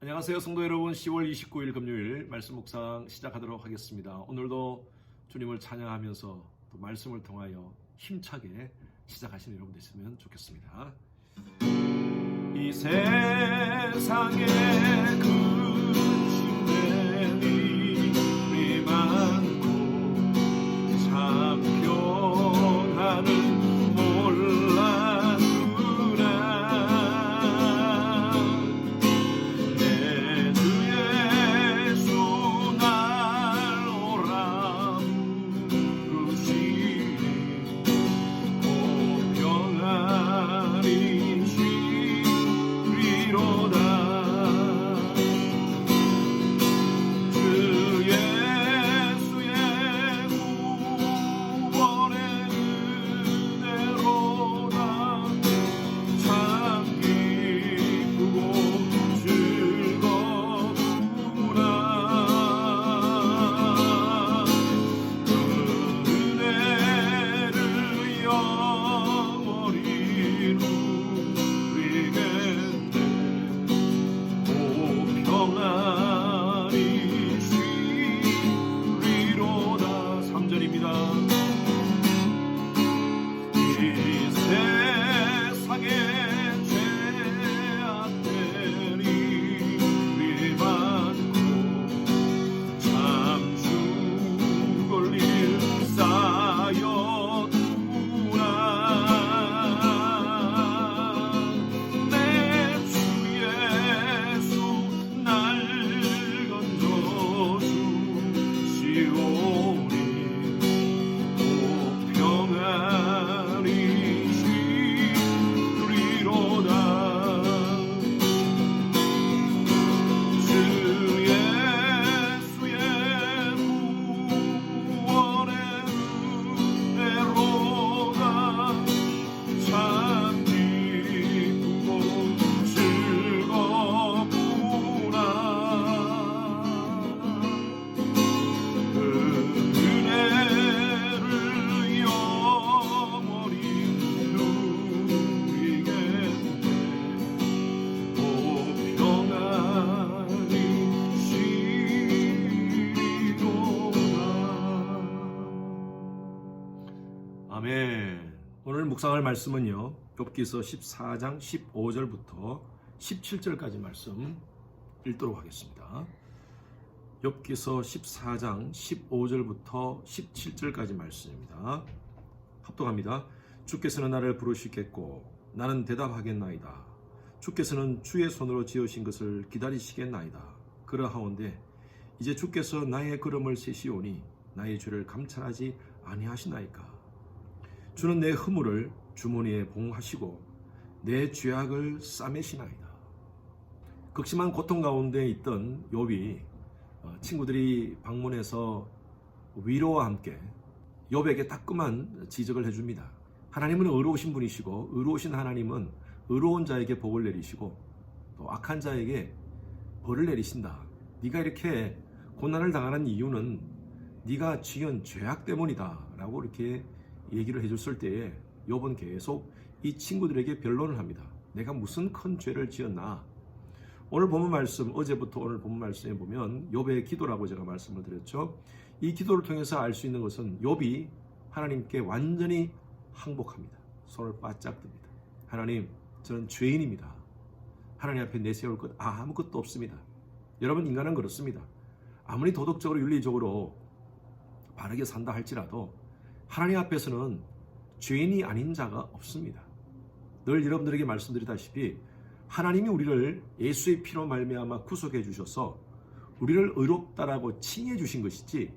안녕하세요 성도 여러분. 10월 29일 금요일 말씀 묵상 시작하도록 하겠습니다. 오늘도 주님을 찬양하면서 또 말씀을 통하여 힘차게 시작하시는 여러분 되시면 좋겠습니다. 이 세상에 근심되니 우리 많고 참 평안은 몰랐구나. 내 주 예수 날 오라 부르시니 오 평안이 쉬리로다. 주 예수의 구원의 은혜로다. 참 기쁘고 즐겁구나. 그 은혜를 영원히 누리겠네. 오 평안이 쉬리로다. 3절입니다. 이 세상에 죄악되니 우리 많고 참 죽을 일 쌓였구나. 내 주 예수 날 건져주시오니 오 평안이 쉬리로다. 주 예수의 구원의 은혜로다. 참 기쁘고 즐겁구나. 그 은혜를 영원히 누리겠네. 오 평안이 쉬리로다. 아멘. 오늘 묵상할 말씀은요, 욥기서 14장 15절부터 17절까지 말씀 읽도록 하겠습니다. 욥기서 14장 15절부터 17절까지 말씀입니다. 합독합니다. 주께서는 나를 부르시겠고 나는 대답하겠나이다. 주께서는 주의 손으로 지으신 것을 기다리시겠나이다. 그러하온데 이제 주께서 나의 걸음을 세시오니 나의 죄를 감찰하지 아니하시나이까. 주는 내 허물을 주머니에 봉하시고 내 죄악을 싸매시나이다. 극심한 고통 가운데 있던 욥이 친구들이 방문해서 위로와 함께 욥에게 따끔한 지적을 해줍니다. 하나님은 의로우신 분이시고 의로우신 하나님은 의로운 자에게 복을 내리시고 또 악한 자에게 벌을 내리신다. 네가 이렇게 고난을 당하는 이유는 네가 지은 죄악 때문이다 라고 이렇게 얘기를 해줬을 때에 욥은 계속 이 친구들에게 변론을 합니다. 내가 무슨 큰 죄를 지었나. 오늘 본문 말씀, 어제부터 오늘 본문 말씀에 보면 욥의 기도라고 제가 말씀을 드렸죠. 이 기도를 통해서 알 수 있는 것은 욥이 하나님께 완전히 항복합니다. 손을 바짝 듭니다. 하나님, 저는 죄인입니다. 하나님 앞에 내세울 것 아무것도 없습니다. 여러분, 인간은 그렇습니다. 아무리 도덕적으로 윤리적으로 바르게 산다 할지라도 하나님 앞에서는 죄인이 아닌 자가 없습니다. 늘 여러분들에게 말씀드리다시피 하나님이 우리를 예수의 피로 말미암아 구속해 주셔서 우리를 의롭다라고 칭해 주신 것이지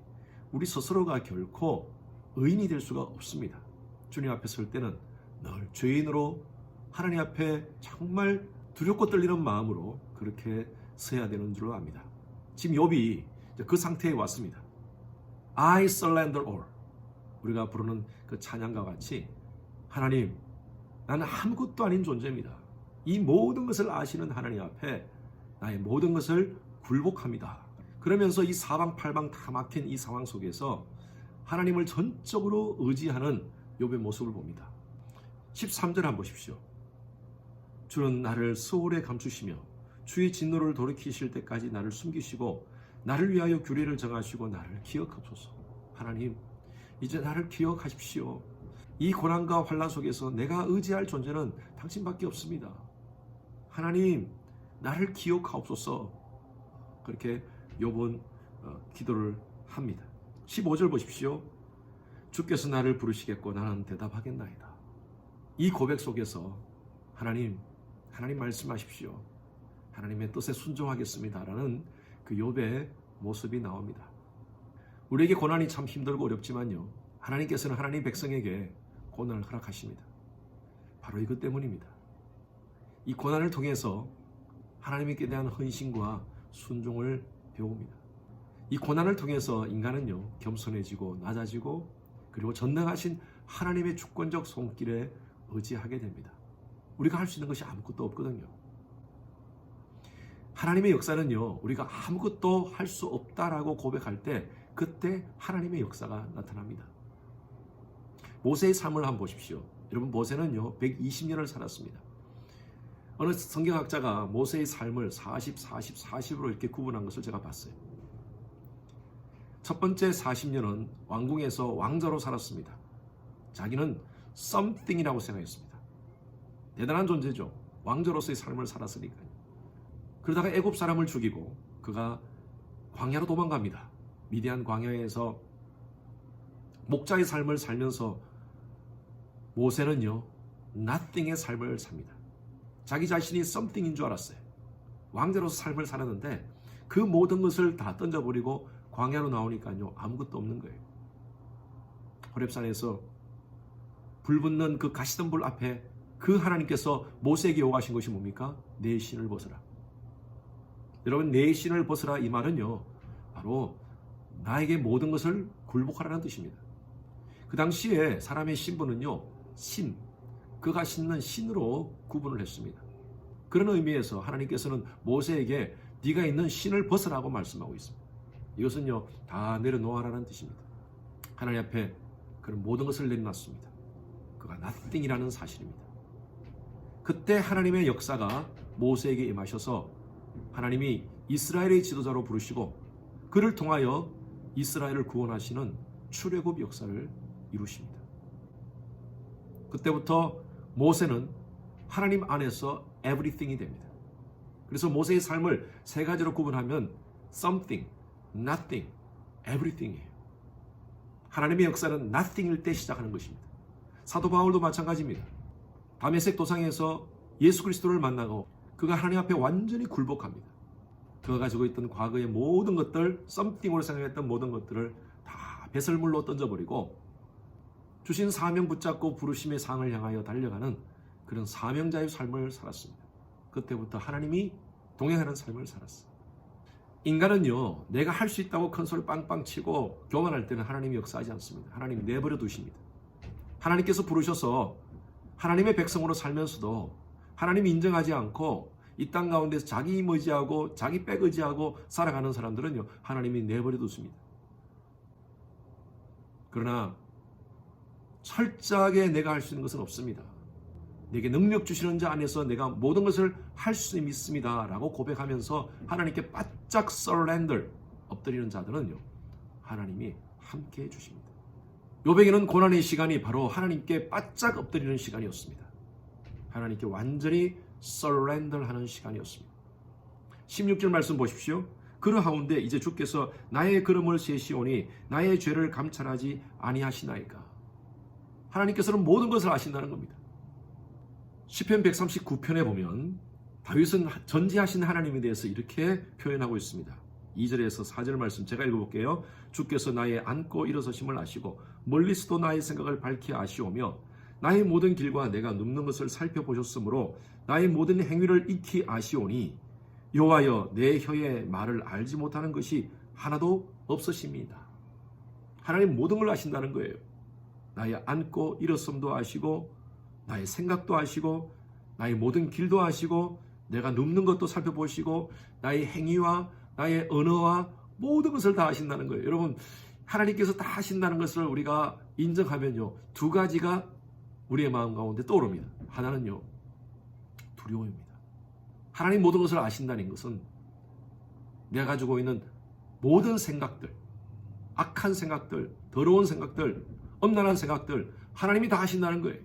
우리 스스로가 결코 의인이 될 수가 없습니다. 주님 앞에 설 때는 늘 죄인으로 하나님 앞에 정말 두렵고 떨리는 마음으로 그렇게 서야 되는 줄로 압니다. 지금 욥이 그 상태에 왔습니다. I surrender all. 우리가 부르는 그 찬양과 같이 하나님, 나는 아무것도 아닌 존재입니다. 이 모든 것을 아시는 하나님 앞에 나의 모든 것을 굴복합니다. 그러면서 이 사방팔방 다 막힌 이 상황 속에서 하나님을 전적으로 의지하는 욥의 모습을 봅니다. 13절 한번 보십시오. 주는 나를 스올에 감추시며 주의 진노를 돌이키실 때까지 나를 숨기시고 나를 위하여 규례를 정하시고 나를 기억하소서. 하나님, 이제 나를 기억하십시오. 이 고난과 환난 속에서 내가 의지할 존재는 당신밖에 없습니다. 하나님, 나를 기억하옵소서. 그렇게 욥은 기도를 합니다. 15절 보십시오. 주께서 나를 부르시겠고 나는 대답하겠나이다. 이 고백 속에서 하나님 말씀하십시오. 하나님의 뜻에 순종하겠습니다라는 그 욥의 모습이 나옵니다. 우리에게 고난이 참 힘들고 어렵지만요, 하나님께서는 하나님 백성에게 고난을 허락하십니다. 바로 이것 때문입니다. 이 고난을 통해서 하나님께 대한 헌신과 순종을 배웁니다. 이 고난을 통해서 인간은요, 겸손해지고 낮아지고 그리고 전능하신 하나님의 주권적 손길에 의지하게 됩니다. 우리가 할 수 있는 것이 아무것도 없거든요. 하나님의 역사는요, 우리가 아무것도 할 수 없다라고 고백할 때 그때 하나님의 역사가 나타납니다. 모세의 삶을 한번 보십시오. 여러분, 모세는요 120년을 살았습니다. 어느 성경학자가 모세의 삶을 40, 40, 40으로 이렇게 구분한 것을 제가 봤어요. 첫 번째 40년은 왕궁에서 왕자로 살았습니다. 자기는 something이라고 생각했습니다. 대단한 존재죠. 왕자로서의 삶을 살았으니까요. 그러다가 애굽 사람을 죽이고 그가 광야로 도망갑니다. 미디안 광야에서 목자의 삶을 살면서 모세는요 nothing의 삶을 삽니다. 자기 자신이 something인 줄 알았어요. 왕자로서 삶을 살았는데 그 모든 것을 다 던져버리고 광야로 나오니까요 아무것도 없는 거예요. 호렙산에서 불 붙는 그 가시던 불 앞에 그 하나님께서 모세에게 요구하신 것이 뭡니까? 내 신을 벗어라. 여러분, 내 신을 벗어라 이 말은요 바로 나에게 모든 것을 굴복하라는 뜻입니다. 그 당시에 사람의 신분은요 신, 그가 신는 신으로 구분을 했습니다. 그런 의미에서 하나님께서는 모세에게 네가 있는 신을 벗으라고 말씀하고 있습니다. 이것은요 다 내려놓아라는 뜻입니다. 하나님 앞에 그런 모든 것을 내려놨습니다. 그가 nothing이라는 사실입니다. 그때 하나님의 역사가 모세에게 임하셔서 하나님이 이스라엘의 지도자로 부르시고 그를 통하여 이스라엘을 구원하시는 출애굽 역사를 이루십니다. 그때부터 모세는 하나님 안에서 everything이 됩니다. 그래서 모세의 삶을 세 가지로 구분하면 something, nothing, everything이에요. 하나님의 역사는 nothing일 때 시작하는 것입니다. 사도 바울도 마찬가지입니다. 다메섹 도상에서 예수 그리스도를 만나고 그가 하나님 앞에 완전히 굴복합니다. 그가 가지고 있던 과거의 모든 것들, something으로 생각했던 모든 것들을 다 배설물로 던져버리고 주신 사명 붙잡고 부르심의 상을 향하여 달려가는 그런 사명자의 삶을 살았습니다. 그때부터 하나님이 동행하는 삶을 살았어요. 인간은요 내가 할 수 있다고 큰 소리 빵빵 치고 교만할 때는 하나님이 역사하지 않습니다. 하나님 내버려 두십니다. 하나님께서 부르셔서 하나님의 백성으로 살면서도 하나님이 인정하지 않고 이 땅 가운데서 자기 힘 의지하고 자기 백 의지하고 살아가는 사람들은요 하나님이 내버려 두십니다. 그러나 철저하게 내가 할 수 있는 것은 없습니다. 내게 능력 주시는 자 안에서 내가 모든 것을 할 수 있습니다 라고 고백하면서 하나님께 바짝 surrender 엎드리는 자들은요 하나님이 함께 해주십니다. 욥에게는 고난의 시간이 바로 하나님께 바짝 엎드리는 시간이었습니다. 하나님께 완전히 surrender 하는 시간이었습니다. 16절 말씀 보십시오. 그러하온데 이제 주께서 나의 걸음을 세시오니 나의 죄를 감찰하지 아니하시나이까. 하나님께서는 모든 것을 아신다는 겁니다. 시편 139편에 보면 다윗은 전지하신 하나님에 대해서 이렇게 표현하고 있습니다. 2절에서 4절 말씀 제가 읽어볼게요. 주께서 나의 앉고 일어서심을 아시고 멀리서도 나의 생각을 밝히 아시오며 나의 모든 길과 내가 눕는 것을 살펴보셨으므로 나의 모든 행위를 익히 아시오니 여호와여 내 혀의 말을 알지 못하는 것이 하나도 없으십니다. 하나님 모든 걸 아신다는 거예요. 나의 앉고 일어섬도 아시고 나의 생각도 아시고 나의 모든 길도 아시고 내가 눕는 것도 살펴보시고 나의 행위와 나의 언어와 모든 것을 다 아신다는 거예요. 여러분 하나님께서 다 아신다는 것을 우리가 인정하면요 두 가지가 우리의 마음 가운데 떠오릅니다. 하나는요 두려움입니다. 하나님 모든 것을 아신다는 것은 내가 가지고 있는 모든 생각들, 악한 생각들, 더러운 생각들, 엄난한 생각들 하나님이 다 아신다는 거예요.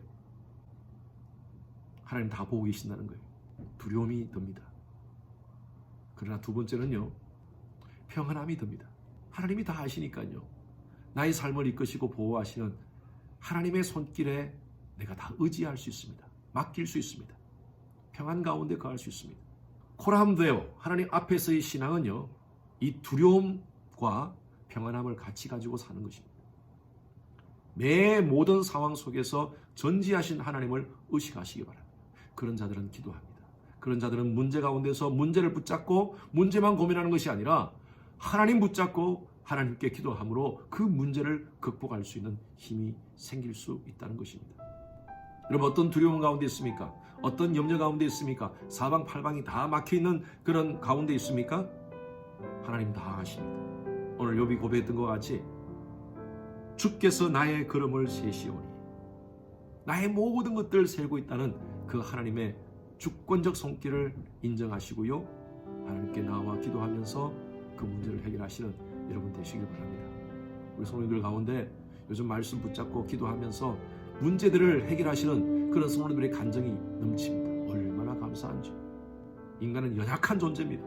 하나님 다 보고 계신다는 거예요. 두려움이 듭니다. 그러나 두 번째는요, 평안함이 듭니다. 하나님이 다 아시니까요. 나의 삶을 이끄시고 보호하시는 하나님의 손길에 내가 다 의지할 수 있습니다. 맡길 수 있습니다. 평안 가운데 거할 수 있습니다. 코람되어 하나님 앞에서의 신앙은요, 이 두려움과 평안함을 같이 가지고 사는 것입니다. 매 모든 상황 속에서 전지하신 하나님을 의식하시기 바랍니다. 그런 자들은 기도합니다. 그런 자들은 문제 가운데서 문제를 붙잡고 문제만 고민하는 것이 아니라 하나님 붙잡고 하나님께 기도함으로 그 문제를 극복할 수 있는 힘이 생길 수 있다는 것입니다. 여러분, 어떤 두려움 가운데 있습니까? 어떤 염려 가운데 있습니까? 사방팔방이 다 막혀있는 그런 가운데 있습니까? 하나님 다 아십니다. 오늘 욥이 고백했던 것 같이 주께서 나의 걸음을 세시오니, 나의 모든 것들을 세고 있다는 그 하나님의 주권적 손길을 인정하시고요, 하나님께 나와 기도하면서 그 문제를 해결하시는 여러분 되시길 바랍니다. 우리 성도님들 가운데 요즘 말씀 붙잡고 기도하면서 문제들을 해결하시는 그런 성도님들의 간정이 넘칩니다. 얼마나 감사한지. 인간은 연약한 존재입니다.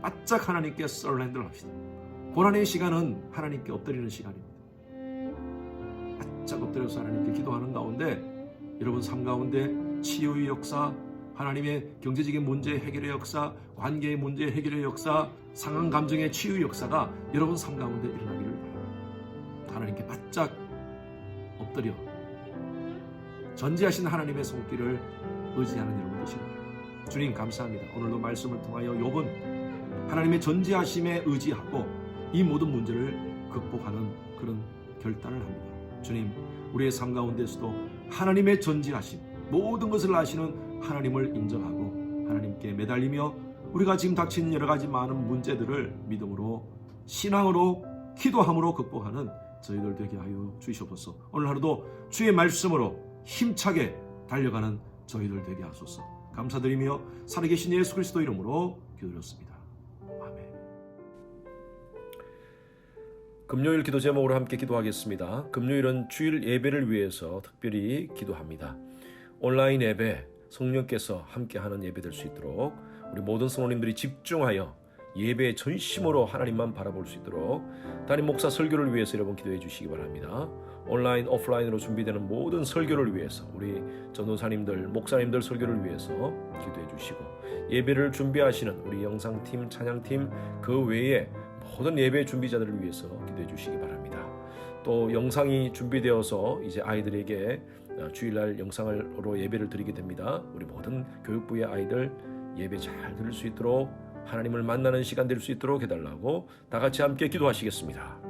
바짝 하나님께 서렌더를 합시다. 고난의 시간은 하나님께 엎드리는 시간입니다. 바짝 엎드려서 하나님께 기도하는 가운데 여러분 삶 가운데 치유의 역사, 하나님의 경제적인 문제 해결의 역사, 관계의 문제 해결의 역사, 상한 감정의 치유 역사가 여러분 삶 가운데 일어나기를 바랍니다. 하나님께 바짝 엎드려 전지하신 하나님의 손길을 의지하는 여러분 되시길 바랍니다. 주님 감사합니다. 오늘도 말씀을 통하여 욥은 하나님의 전지하심에 의지하고 이 모든 문제를 극복하는 그런 결단을 합니다. 주님, 우리의 삶 가운데서도 하나님의 전지하심, 모든 것을 아시는 하나님을 인정하고 하나님께 매달리며 우리가 지금 닥친 여러 가지 많은 문제들을 믿음으로, 신앙으로, 기도함으로 극복하는 저희들 되게 하여 주시옵소서. 오늘 하루도 주의 말씀으로 힘차게 달려가는 저희들 되게 하소서. 감사드리며 살아계신 예수 그리스도 이름으로 기도드렸습니다. 아멘. 금요일 기도 제목으로 함께 기도하겠습니다. 금요일은 주일 예배를 위해서 특별히 기도합니다. 온라인 예배, 성령께서 함께하는 예배 될 수 있도록 우리 모든 성도님들이 집중하여 예배의 전심으로 하나님만 바라볼 수 있도록 담임 목사 설교를 위해서 여러분 기도해 주시기 바랍니다. 온라인, 오프라인으로 준비되는 모든 설교를 위해서 우리 전도사님들, 목사님들 설교를 위해서 기도해 주시고 예배를 준비하시는 우리 영상팀, 찬양팀 그 외에 모든 예배 준비자들을 위해서 기도해 주시기 바랍니다. 또 영상이 준비되어서 이제 아이들에게 주일날 영상으로 예배를 드리게 됩니다. 우리 모든 교육부의 아이들 예배 잘 들을 수 있도록 하나님을 만나는 시간 될 수 있도록 해달라고 다 같이 함께 기도하시겠습니다.